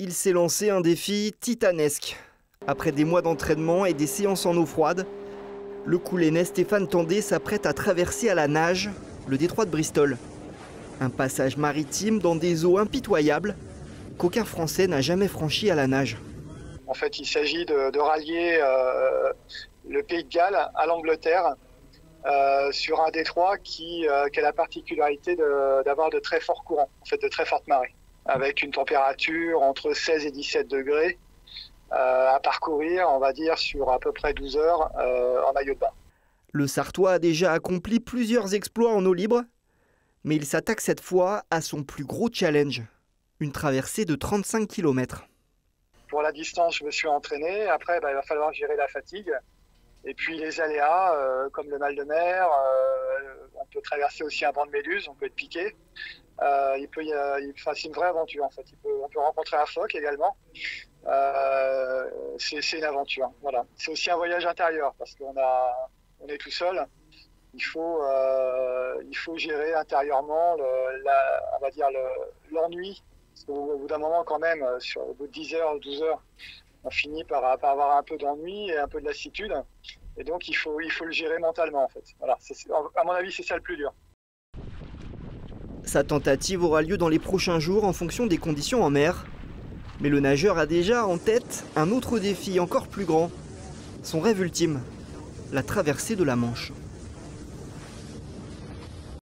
Il s'est lancé un défi titanesque. Après des mois d'entraînement et des séances en eau froide, le Coulénais Stéphane Tendé s'apprête à traverser à la nage le détroit de Bristol. Un passage maritime dans des eaux impitoyables qu'aucun Français n'a jamais franchi à la nage. En fait, il s'agit de rallier le Pays de Galles à l'Angleterre sur un détroit qui a la particularité d'avoir de très forts courants, en fait de très fortes marées, avec une température entre 16 et 17 degrés à parcourir, on va dire, sur à peu près 12 heures en maillot de bain. Le Sartois a déjà accompli plusieurs exploits en eau libre, mais il s'attaque cette fois à son plus gros challenge, une traversée de 35 km. Pour la distance, je me suis entraîné. Après, il va falloir gérer la fatigue. Et puis les aléas, comme le mal de mer, on peut traverser aussi un banc de méduse, on peut être piqué. C'est une vraie aventure en fait. On peut rencontrer un phoque également. C'est une aventure. Voilà. C'est aussi un voyage intérieur parce qu'on est tout seul. Il faut gérer intérieurement on va dire l'ennui. Parce qu'au bout d'un moment quand même, au bout de 10 heures ou 12 heures, on finit par avoir un peu d'ennui et un peu de lassitude. Et donc il faut le gérer mentalement en fait. Voilà. À mon avis, c'est ça le plus dur. Sa tentative aura lieu dans les prochains jours en fonction des conditions en mer. Mais le nageur a déjà en tête un autre défi encore plus grand. Son rêve ultime, la traversée de la Manche.